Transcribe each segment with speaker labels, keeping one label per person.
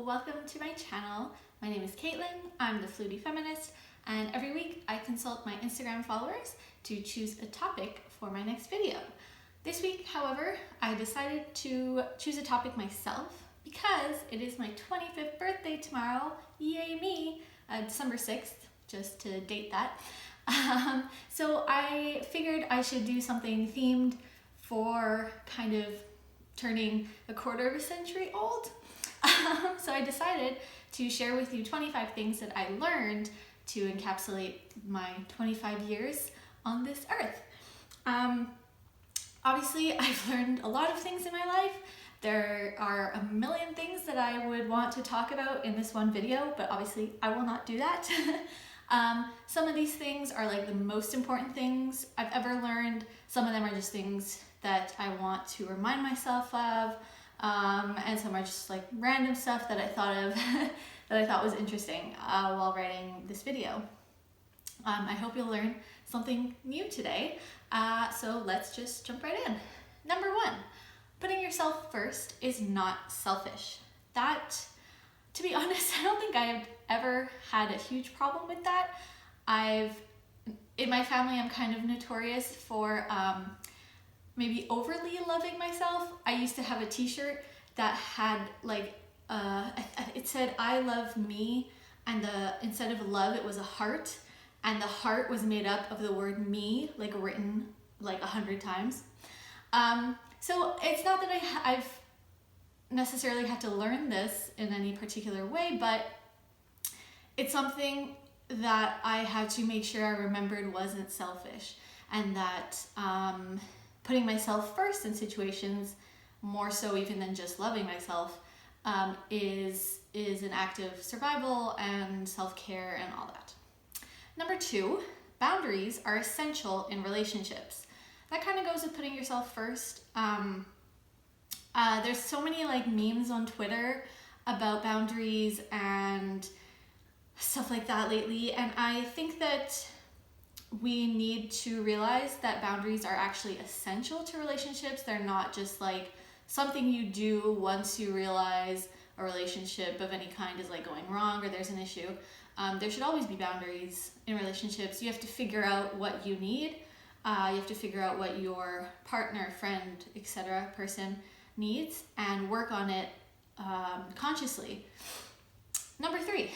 Speaker 1: welcome to my channel. My name is Caitlin, I'm the Flutey Feminist, and every week I consult my Instagram followers to choose a topic for my next video. This week, however, I decided to choose a topic myself because it is my 25th birthday tomorrow, yay me, December 6th, just to date that. So I figured I should do something themed for kind of turning a quarter of a century old. So I decided to share with you 25 things that I learned to encapsulate my 25 years on this earth. Obviously, I've learned a lot of things in my life. There are a million things that I would want to talk about in this one video, but obviously I will not do that. Some of these things are like the most important things I've ever learned. Some of them are just things that I want to remind myself of, and some are just like random stuff that I thought of that I thought was interesting while writing this video. I hope you'll learn something new today. So let's just jump right in. Number one, putting yourself first is not selfish. That, to be honest, I don't think I've ever had a huge problem with that. In my family, I'm kind of notorious for maybe overly loving myself. I used to have a t-shirt that had like, it said, I love me, and instead of love, it was a heart, and the heart was made up of the word me, like written like 100 times. So it's not that I've necessarily had to learn this in any particular way, but it's something that I had to make sure I remembered wasn't selfish, and that putting myself first in situations, more so even than just loving myself, is an act of survival and self-care and all that. Number two, boundaries are essential in relationships. That kind of goes with putting yourself first. There's so many like memes on Twitter about boundaries and stuff like that lately, and I think that we need to realize that boundaries are actually essential to relationships. They're not just like something you do once you realize a relationship of any kind is like going wrong or there's an issue. There should always be boundaries in relationships. You have to figure out what you need. You have to figure out what your partner, friend, etc. person needs and work on it consciously. Number three,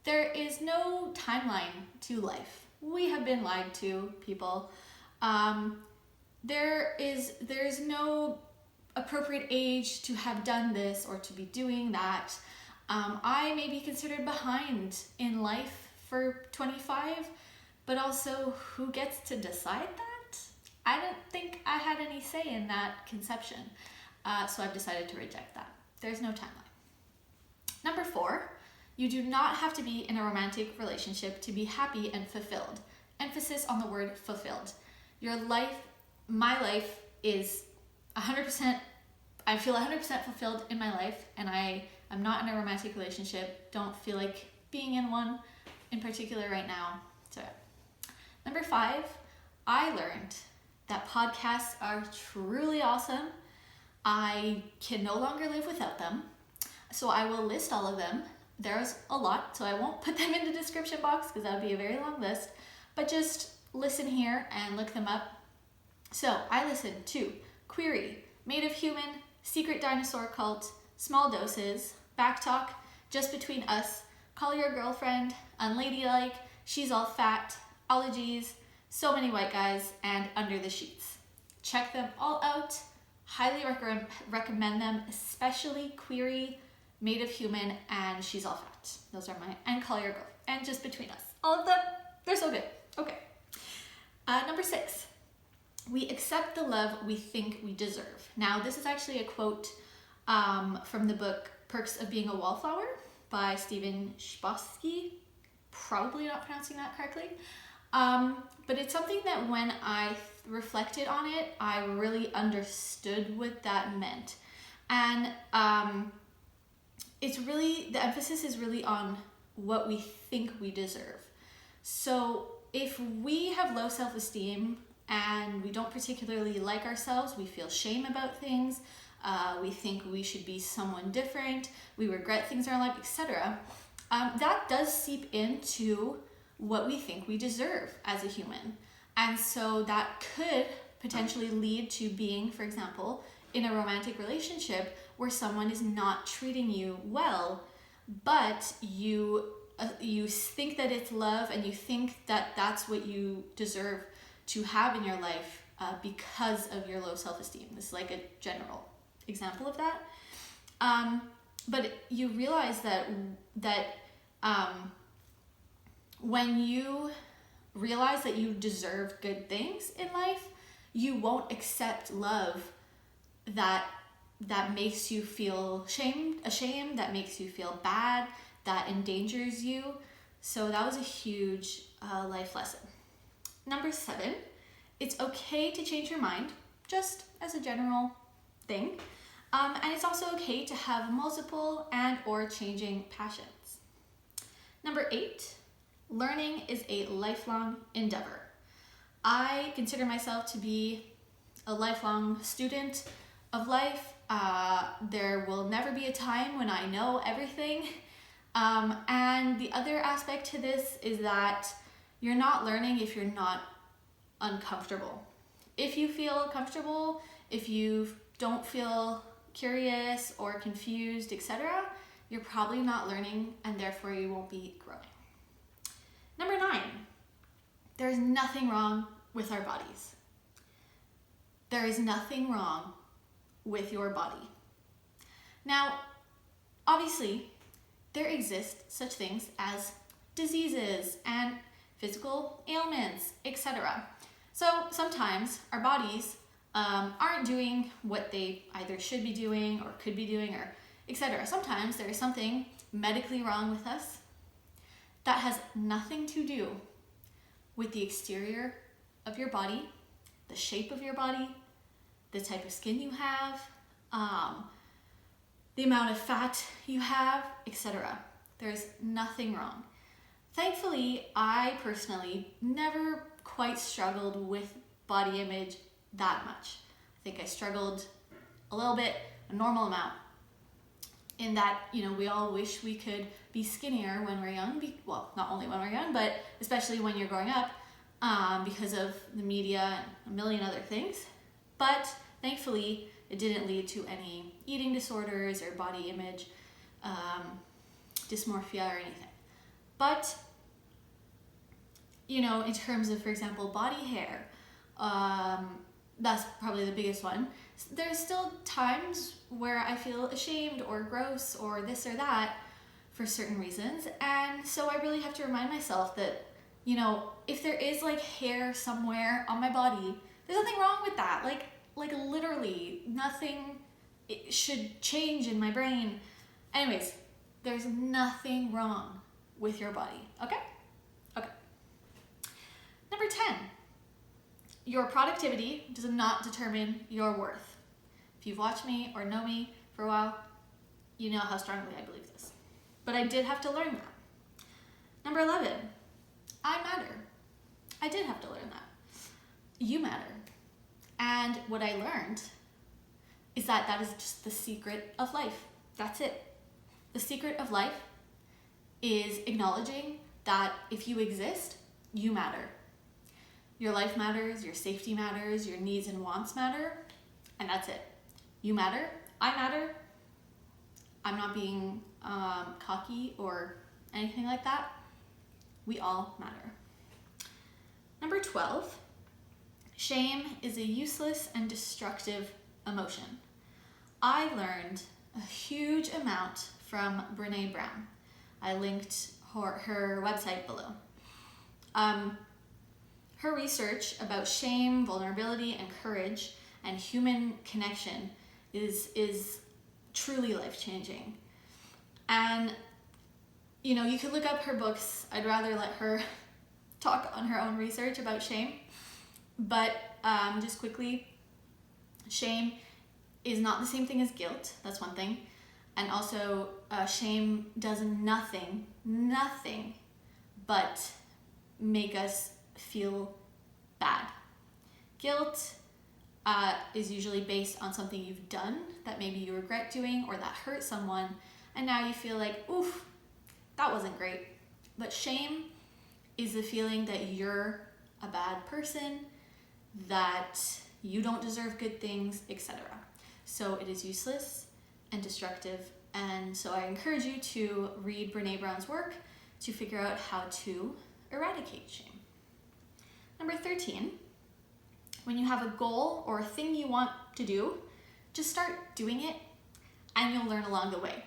Speaker 1: there is no timeline to life. We have been lied to, people. There's no appropriate age to have done this or to be doing that. I may be considered behind in life for 25, but also who gets to decide that? I don't think I had any say in that conception. So I've decided to reject that. There's no timeline. Number four, you do not have to be in a romantic relationship to be happy and fulfilled. Emphasis on the word fulfilled. Your life, my life is 100%, I feel 100% fulfilled in my life, and I am not in a romantic relationship. Don't feel like being in one in particular right now. So yeah. Number five, I learned that podcasts are truly awesome. I can no longer live without them. So I will list all of them. There's a lot, so I won't put them in the description box because that would be a very long list, but just listen here and look them up. So I listened to Query, Made of Human, Secret Dinosaur Cult, Small Doses, Backtalk, Just Between Us, Call Your Girlfriend, Unladylike, She's All Fat, Ologies, So Many White Guys, and Under the Sheets. Check them all out. Highly recommend them, especially Query, Made of Human, and She's All Fat. Those are mine. And Call Your Girl. And Just Between Us. All of them, they're so good. Okay. Number six, we accept the love we think we deserve. Now, this is actually a quote from the book Perks of Being a Wallflower by Stephen Chbosky. Probably not pronouncing that correctly. But it's something that when I reflected on it, I really understood what that meant. And the emphasis is really on what we think we deserve. So if we have low self-esteem and we don't particularly like ourselves, we feel shame about things, we think we should be someone different, we regret things in our life, etc. That does seep into what we think we deserve as a human. And so that could potentially lead to being, for example, in a romantic relationship where someone is not treating you well, but you think that it's love and you think that that's what you deserve to have in your life because of your low self-esteem. This is like a general example of that. But you realize that when you realize that you deserve good things in life, you won't accept love that makes you feel ashamed, that makes you feel bad, that endangers you. So that was a huge life lesson. Number 7, it's okay to change your mind, just as a general thing. And it's also okay to have multiple and or changing passions. Number 8, learning is a lifelong endeavor. I consider myself to be a lifelong student of life. There will never be a time when I know everything. And the other aspect to this is that you're not learning if you're not uncomfortable. If you feel comfortable, if you don't feel curious or confused, etc., you're probably not learning and therefore you won't be growing. Number 9, there's nothing wrong with our bodies. There is nothing wrong with your body. Now, obviously, there exist such things as diseases and physical ailments, etc. So sometimes our bodies aren't doing what they either should be doing or could be doing, or etc. Sometimes there is something medically wrong with us that has nothing to do with the exterior of your body, the shape of your body, the type of skin you have, the amount of fat you have, etc. There's nothing wrong. Thankfully, I personally never quite struggled with body image that much. I think I struggled a little bit, a normal amount, in that, we all wish we could be skinnier when we're young. Well, not only when we're young, but especially when you're growing up, because of the media and a million other things. But thankfully, it didn't lead to any eating disorders or body image dysmorphia or anything. But, in terms of, for example, body hair, that's probably the biggest one. There's still times where I feel ashamed or gross or this or that for certain reasons. And so I really have to remind myself that, if there is like hair somewhere on my body, there's nothing wrong with that. Like literally nothing should change in my brain. Anyways, there's nothing wrong with your body, okay? Okay. Number 10, your productivity does not determine your worth. If you've watched me or know me for a while, you know how strongly I believe this. But I did have to learn that. Number 11, I matter. I did have to learn that. You matter. And what I learned is that is just the secret of life. That's it. The secret of life is acknowledging that if you exist, you matter. Your life matters, your safety matters, your needs and wants matter, and that's it. You matter, I matter. I'm not being cocky or anything like that. We all matter. Number 12, shame is a useless and destructive emotion. I learned a huge amount from Brené Brown. I linked her website below. Her research about shame, vulnerability, and courage and human connection is truly life-changing. And, you could look up her books. I'd rather let her talk on her own research about shame. But just quickly, shame is not the same thing as guilt. That's one thing. And also, shame does nothing but make us feel bad. Guilt is usually based on something you've done that maybe you regret doing or that hurt someone, and now you feel like, oof, that wasn't great. But shame is the feeling that you're a bad person, that you don't deserve good things, etc. So it is useless and destructive, and so I encourage you to read Brené Brown's work to figure out how to eradicate shame. Number 13, when you have a goal or a thing you want to do, just start doing it and you'll learn along the way.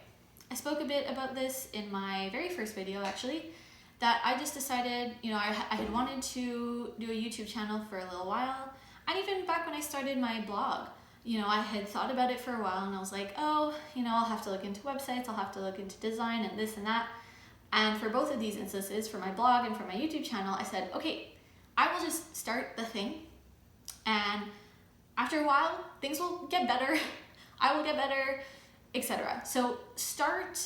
Speaker 1: I spoke a bit about this in my very first video actually, that I just decided, I had wanted to do a YouTube channel for a little while, and even back when I started my blog, I had thought about it for a while and I was like, I'll have to look into websites, I'll have to look into design and this and that. And for both of these instances, for my blog and for my YouTube channel, I said, okay, I will just start the thing, and after a while, things will get better, I will get better, etc. So start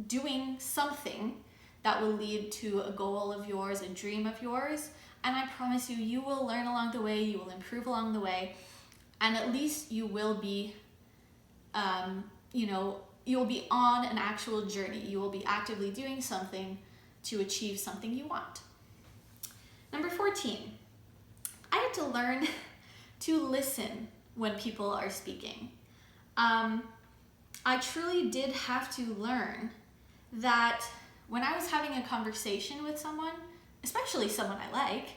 Speaker 1: doing something that will lead to a goal of yours, a dream of yours, and I promise you, you will learn along the way, you will improve along the way, and at least you will be, you will be on an actual journey. You will be actively doing something to achieve something you want. Number 14, I had to learn to listen when people are speaking. I truly did have to learn that when I was having a conversation with someone, especially someone I like,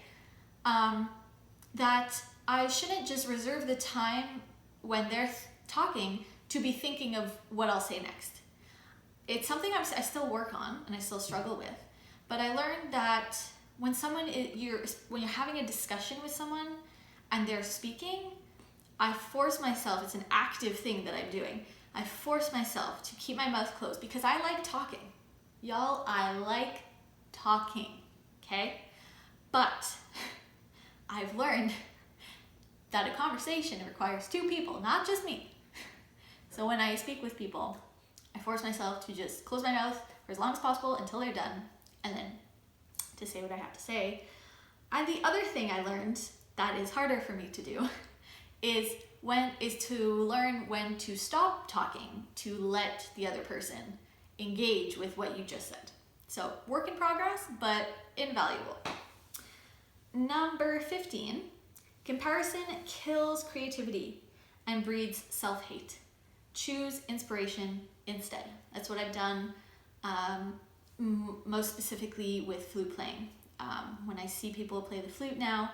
Speaker 1: that I shouldn't just reserve the time when they're talking to be thinking of what I'll say next. It's something I still work on and I still struggle with, but I learned that when you're having a discussion with someone and they're speaking, I force myself, it's an active thing that I'm doing, I force myself to keep my mouth closed because I like talking. Y'all, I like talking, okay? But I've learned that a conversation requires two people, not just me. So when I speak with people, I force myself to just close my mouth for as long as possible until they're done, and then to say what I have to say. And the other thing I learned that is harder for me to do is to learn when to stop talking, to let the other person engage with what you just said. So work in progress, but invaluable. Number 15, comparison kills creativity and breeds self-hate. Choose inspiration instead. That's what I've done, most specifically with flute playing. When I see people play the flute now,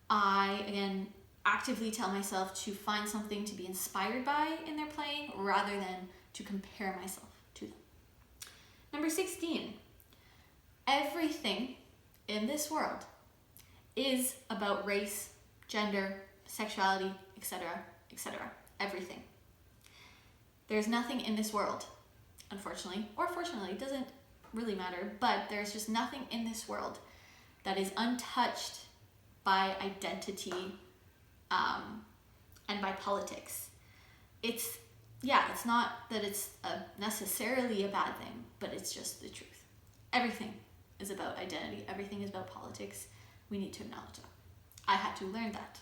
Speaker 1: I, again, actively tell myself to find something to be inspired by in their playing rather than to compare myself to them. Number 16, everything in this world is about race, gender, sexuality, etc., etc. Everything. There's nothing in this world, unfortunately, or fortunately, it doesn't really matter, but there's just nothing in this world that is untouched by identity and by politics. It's not that it's necessarily a bad thing, but it's just the truth. Everything is about identity. Everything is about politics. We need to acknowledge that. I had to learn that.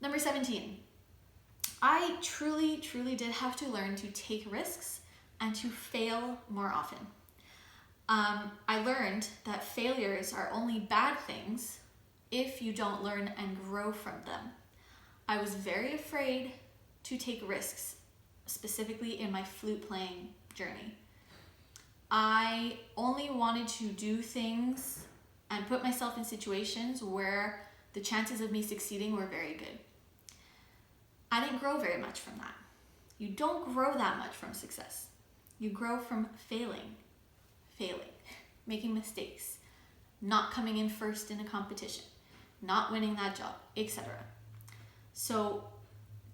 Speaker 1: Number 17. I truly, truly did have to learn to take risks and to fail more often. I learned that failures are only bad things if you don't learn and grow from them. I was very afraid to take risks, specifically in my flute playing journey. I only wanted to do things and put myself in situations where the chances of me succeeding were very good. I didn't grow very much from that. You don't grow that much from success. You grow from failing, making mistakes, not coming in first in a competition, not winning that job, etc. So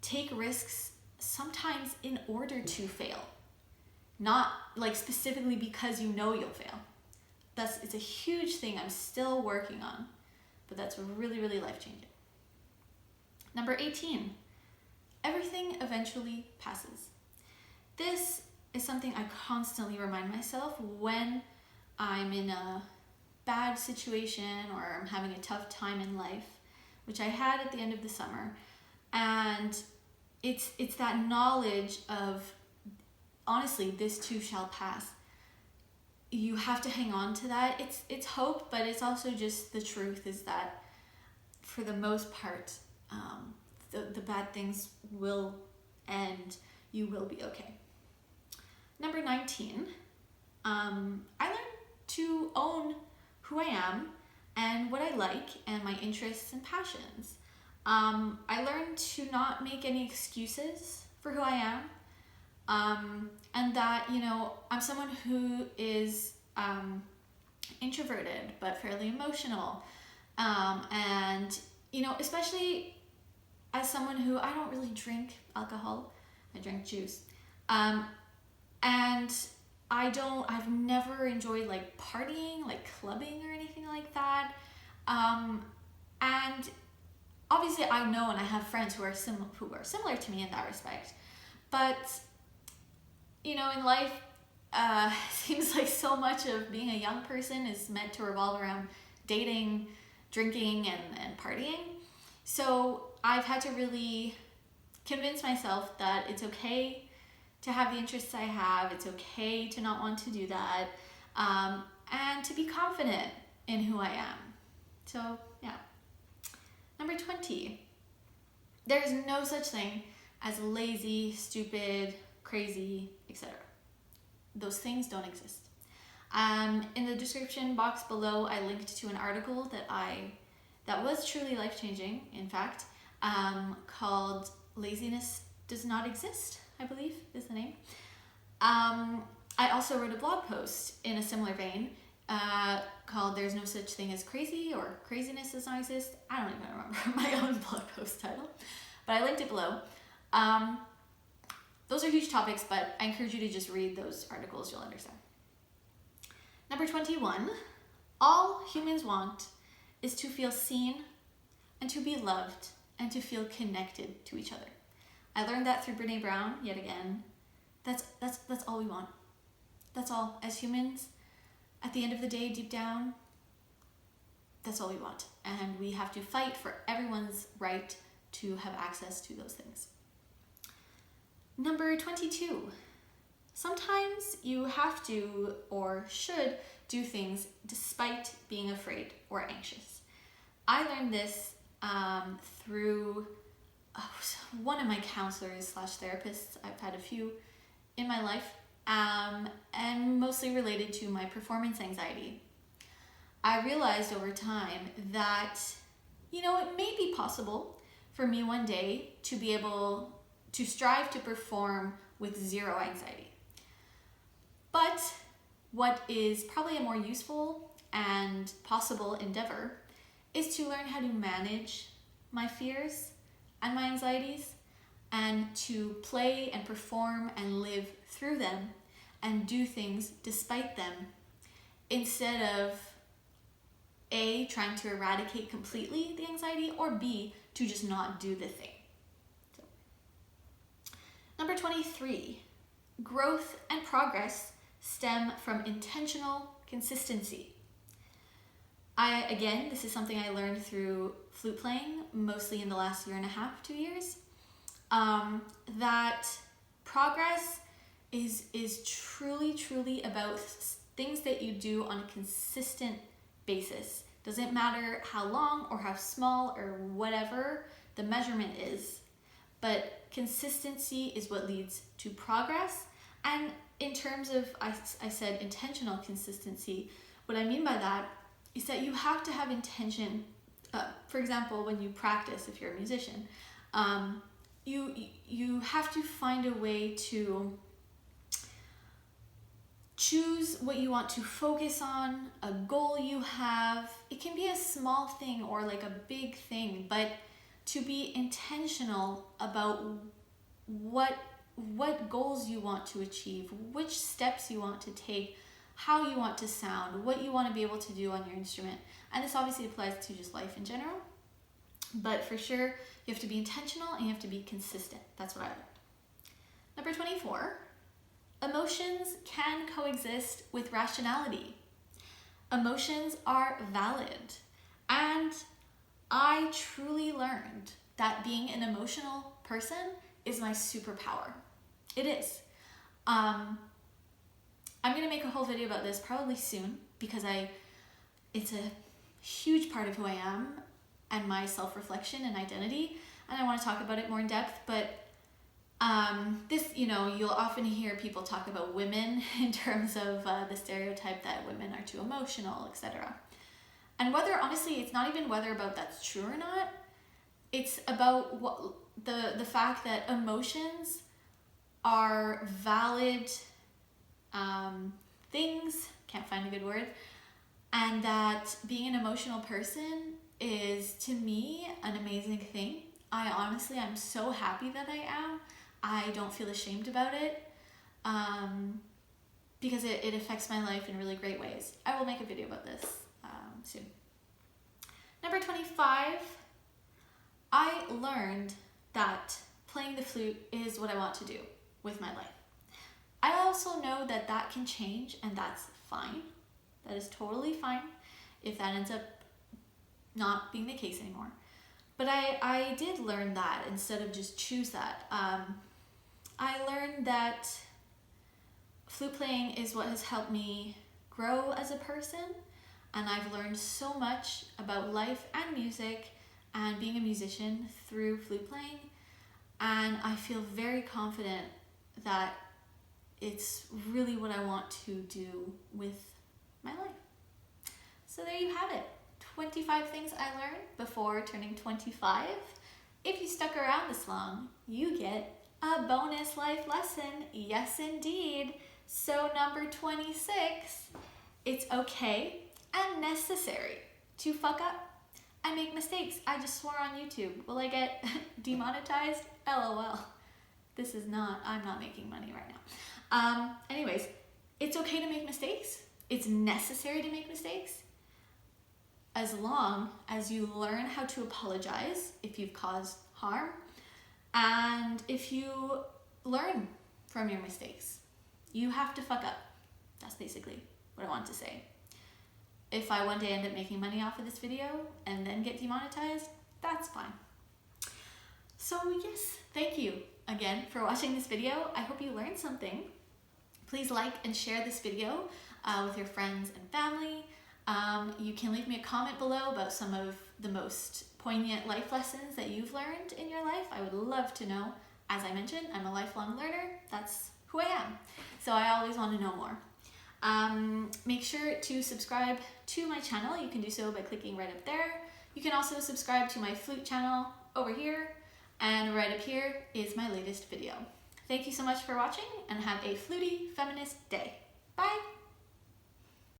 Speaker 1: take risks sometimes in order to fail, not like specifically because you know you'll fail. It's a huge thing I'm still working on, but that's really, really life-changing. Number 18, everything eventually passes. This is something I constantly remind myself when I'm in a bad situation or I'm having a tough time in life, which I had at the end of the summer. And it's that knowledge of, honestly, this too shall pass. You have to hang on to that. It's hope, but it's also just the truth is that for the most part, the bad things will end. You will be okay. Number 19, I learned to own who I am and what I like and my interests and passions. I learned to not make any excuses for who I am, and that, I'm someone who is introverted but fairly emotional, and, especially as someone who, I don't really drink alcohol, I drink juice, and I've never enjoyed like partying, like clubbing or anything like that, and obviously I know, and I have friends who are similar to me in that respect, but in life, seems like so much of being a young person is meant to revolve around dating, drinking, and partying. So I've had to really convince myself that it's okay to have the interests I have. It's okay to not want to do that, and to be confident in who I am. So yeah. Number 20, there's no such thing as lazy, stupid, crazy, etc. Those things don't exist. In the description box below, I linked to an article that was truly life-changing, in fact, called Laziness Does Not Exist, I believe is the name. I also wrote a blog post in a similar vein called There's No Such Thing as Crazy, or Craziness Does Not Exist. I don't even remember my own blog post title, but I linked it below. Those are huge topics, but I encourage you to just read those articles, you'll understand. Number 21, all humans want is to feel seen and to be loved and to feel connected to each other. I learned that through Brené Brown, yet again. That's all we want. That's all. As humans, at the end of the day, deep down, that's all we want. And we have to fight for everyone's right to have access to those things. Number 22, sometimes you have to or should do things despite being afraid or anxious. I learned this through one of my counselors / therapists. I've had a few in my life, and mostly related to my performance anxiety. I realized over time that, it may be possible for me one day to be able to strive to perform with zero anxiety. But what is probably a more useful and possible endeavor is to learn how to manage my fears and my anxieties, and to play and perform and live through them and do things despite them, instead of A, trying to eradicate completely the anxiety, or B, to just not do the thing. So. Number 23, growth and progress stem from intentional consistency. This is something I learned through flute playing, mostly in the last 1.5 to 2 years, that progress is truly about things that you do on a consistent basis. Doesn't matter how long or how small or whatever the measurement is, but consistency is what leads to progress. And in terms of, I said intentional consistency, what I mean by that is that you have to have intention. For example, when you practice, if you're a musician, you have to find a way to choose what you want to focus on, a goal you have. It can be a small thing or like a big thing, but to be intentional about what goals you want to achieve, which steps you want to take, how you want to sound, what you want to be able to do on your instrument. And this obviously applies to just life in general, but for sure you have to be intentional and you have to be consistent. That's what I learned. Number 24, emotions can coexist with rationality. Emotions are valid, and I truly learned that being an emotional person is my superpower. It is. I'm gonna make a whole video about this probably soon because it's a huge part of who I am and my self-reflection and identity, and I want to talk about it more in depth. But this, you'll often hear people talk about women in terms of the stereotype that women are too emotional, etc. And honestly, it's not even whether about that's true or not. It's about what the fact that emotions are valid things, can't find a good word, and that being an emotional person is, to me, an amazing thing. I'm so happy that I am. I don't feel ashamed about it because it affects my life in really great ways. I will make a video about this soon. Number 25, I learned that playing the flute is what I want to do with my life. I also know that that can change, and that's fine. That is totally fine if that ends up not being the case anymore. But I did learn that instead of just choose that. I learned that flute playing is what has helped me grow as a person, and I've learned so much about life and music and being a musician through flute playing, and I feel very confident that it's really what I want to do with my life. So there you have it. 25 things I learned before turning 25. If you stuck around this long, you get a bonus life lesson. Yes, indeed. So number 26, it's okay and necessary to fuck up and make mistakes. I just swore on YouTube. Will I get demonetized? LOL. I'm not making money right now. Anyways, it's okay to make mistakes. It's necessary to make mistakes as long as you learn how to apologize if you've caused harm, and if you learn from your mistakes. You have to fuck up. That's basically what I want to say. If I one day end up making money off of this video and then get demonetized, that's fine. So yes, thank you again for watching this video. I hope you learned something. Please like and share this video with your friends and family. You can leave me a comment below about some of the most poignant life lessons that you've learned in your life. I would love to know. As I mentioned, I'm a lifelong learner. That's who I am. So I always want to know more. Make sure to subscribe to my channel. You can do so by clicking right up there. You can also subscribe to my flute channel over here, and right up here is my latest video. Thank you so much for watching, and have a Flutey Feminist day. Bye!